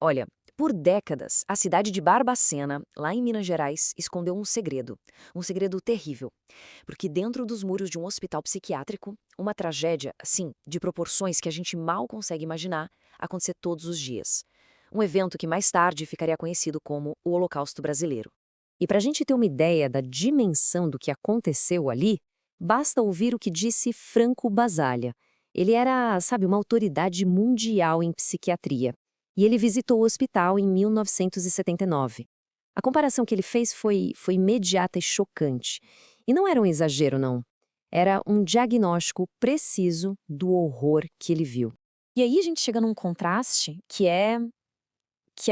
Olha, por décadas, a cidade de Barbacena, lá em Minas Gerais, escondeu um segredo terrível. Porque dentro dos muros de um hospital psiquiátrico, uma tragédia, assim, de proporções que a gente mal consegue imaginar, acontecia todos os dias. Um evento que mais tarde ficaria conhecido como o Holocausto Brasileiro. E para a gente ter uma ideia da dimensão do que aconteceu ali, basta ouvir o que disse Franco Basaglia. Ele era, sabe, uma autoridade mundial em psiquiatria. E ele visitou o hospital em 1979. A comparação que ele fez foi imediata e chocante. E não era um exagero, não. Era um diagnóstico preciso do horror que ele viu. E aí a gente chega num contraste que é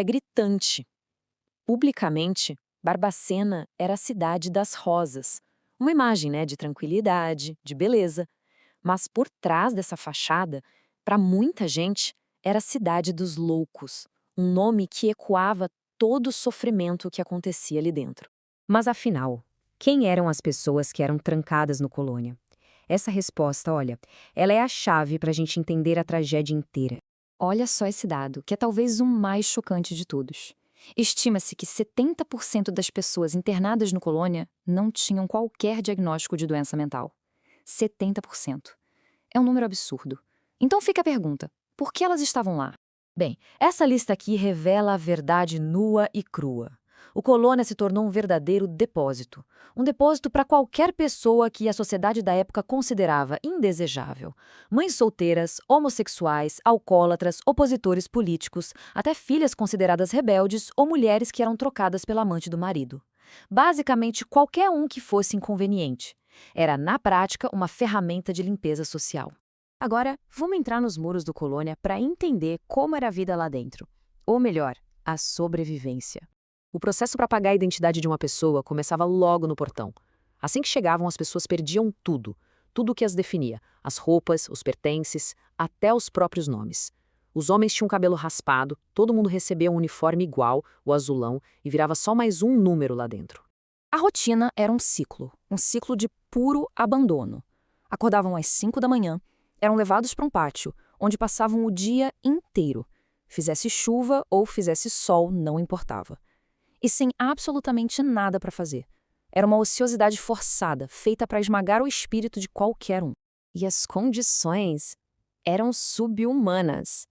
gritante. Publicamente, Barbacena era a cidade das rosas. Uma imagem, né, de tranquilidade, de beleza. Mas por trás dessa fachada, para muita gente, era a cidade dos loucos, um nome que ecoava todo o sofrimento que acontecia ali dentro. Mas afinal, quem eram as pessoas que eram trancadas no Colônia? Essa resposta, olha, ela é a chave para a gente entender a tragédia inteira. Olha só esse dado, que é talvez o mais chocante de todos. Estima-se que 70% das pessoas internadas no Colônia não tinham qualquer diagnóstico de doença mental. 70%. É um número absurdo. Então fica a pergunta: por que elas estavam lá? Bem, essa lista aqui revela a verdade nua e crua. O Colônia se tornou um verdadeiro depósito. Um depósito para qualquer pessoa que a sociedade da época considerava indesejável. Mães solteiras, homossexuais, alcoólatras, opositores políticos, até filhas consideradas rebeldes ou mulheres que eram trocadas pela amante do marido. Basicamente, qualquer um que fosse inconveniente. Era, na prática, uma ferramenta de limpeza social. Agora, vamos entrar nos muros do Colônia para entender como era a vida lá dentro. Ou melhor, a sobrevivência. O processo para apagar a identidade de uma pessoa começava logo no portão. Assim que chegavam, as pessoas perdiam tudo. Tudo o que as definia. As roupas, os pertences, até os próprios nomes. Os homens tinham cabelo raspado, todo mundo recebia um uniforme igual, o azulão, e virava só mais um número lá dentro. A rotina era um ciclo de puro abandono. Acordavam às 5 da manhã, eram levados para um pátio, onde passavam o dia inteiro. Fizesse chuva ou fizesse sol, não importava. E sem absolutamente nada para fazer. Era uma ociosidade forçada, feita para esmagar o espírito de qualquer um. E as condições eram subhumanas.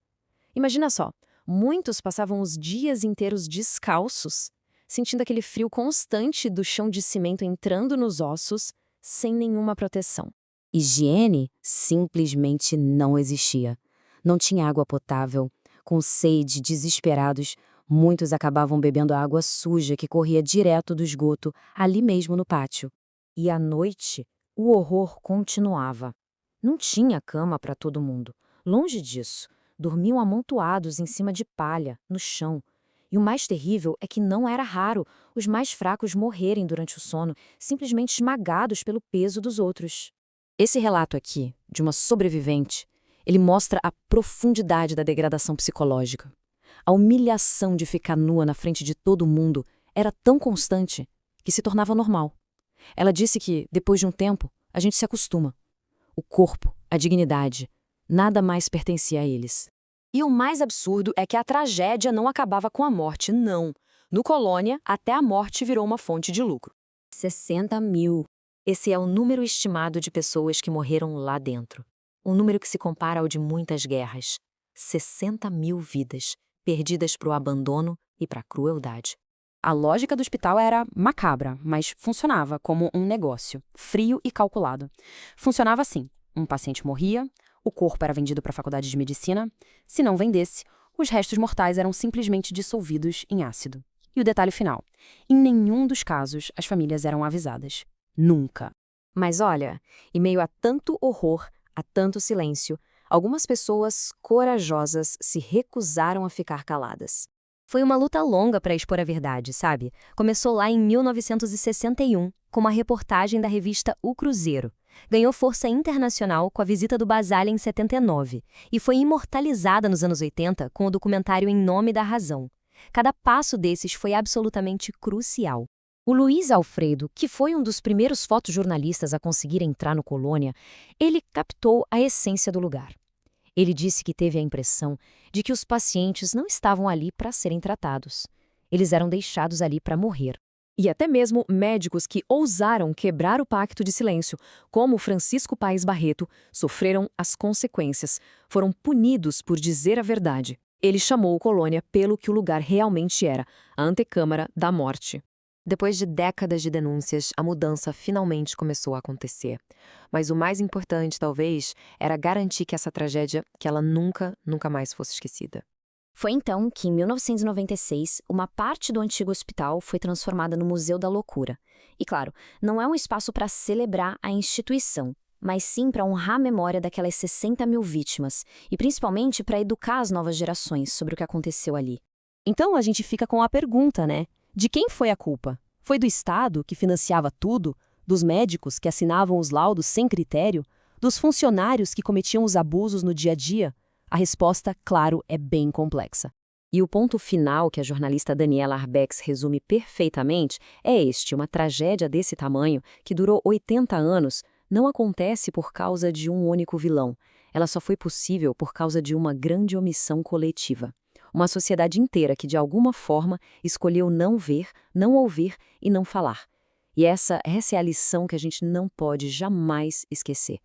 Imagina só, muitos passavam os dias inteiros descalços, sentindo aquele frio constante do chão de cimento entrando nos ossos, sem nenhuma proteção. Higiene simplesmente não existia. Não tinha água potável. Com sede, desesperados, muitos acabavam bebendo a água suja que corria direto do esgoto, ali mesmo no pátio. E à noite, o horror continuava. Não tinha cama para todo mundo. Longe disso. Dormiam amontoados em cima de palha, no chão. E o mais terrível é que não era raro os mais fracos morrerem durante o sono, simplesmente esmagados pelo peso dos outros. Esse relato aqui, de uma sobrevivente, ele mostra a profundidade da degradação psicológica. A humilhação de ficar nua na frente de todo mundo era tão constante que se tornava normal. Ela disse que, depois de um tempo, a gente se acostuma. O corpo, a dignidade, nada mais pertencia a eles. E o mais absurdo é que a tragédia não acabava com a morte, não. No Colônia, até a morte virou uma fonte de lucro. 60 mil. Esse é o número estimado de pessoas que morreram lá dentro. Um número que se compara ao de muitas guerras. 60 mil vidas, perdidas para o abandono e para a crueldade. A lógica do hospital era macabra, mas funcionava como um negócio, frio e calculado. Funcionava assim: um paciente morria, o corpo era vendido para a faculdade de medicina. Se não vendesse, os restos mortais eram simplesmente dissolvidos em ácido. E o detalhe final: em nenhum dos casos as famílias eram avisadas. Nunca. Mas olha, em meio a tanto horror, a tanto silêncio, algumas pessoas corajosas se recusaram a ficar caladas. Foi uma luta longa para expor a verdade, sabe? Começou lá em 1961, com uma reportagem da revista O Cruzeiro. Ganhou força internacional com a visita do Basaglia em 79 e foi imortalizada nos anos 80 com o documentário Em Nome da Razão. Cada passo desses foi absolutamente crucial. O Luiz Alfredo, que foi um dos primeiros fotojornalistas a conseguir entrar no Colônia, ele captou a essência do lugar. Ele disse que teve a impressão de que os pacientes não estavam ali para serem tratados. Eles eram deixados ali para morrer. E até mesmo médicos que ousaram quebrar o pacto de silêncio, como Francisco Paes Barreto, sofreram as consequências. Foram punidos por dizer a verdade. Ele chamou Colônia pelo que o lugar realmente era, a antecâmara da morte. Depois de décadas de denúncias, a mudança finalmente começou a acontecer. Mas o mais importante, talvez, era garantir que essa tragédia, que ela nunca mais fosse esquecida. Foi então que, em 1996, uma parte do antigo hospital foi transformada no Museu da Loucura. E, claro, não é um espaço para celebrar a instituição, mas sim para honrar a memória daquelas 60 mil vítimas, e principalmente para educar as novas gerações sobre o que aconteceu ali. Então a gente fica com a pergunta, né? De quem foi a culpa? Foi do Estado, que financiava tudo? Dos médicos, que assinavam os laudos sem critério? Dos funcionários que cometiam os abusos no dia a dia? A resposta, claro, é bem complexa. E o ponto final que a jornalista Daniela Arbex resume perfeitamente é este: uma tragédia desse tamanho, que durou 80 anos, não acontece por causa de um único vilão. Ela só foi possível por causa de uma grande omissão coletiva. Uma sociedade inteira que, de alguma forma, escolheu não ver, não ouvir e não falar. E essa é a lição que a gente não pode jamais esquecer.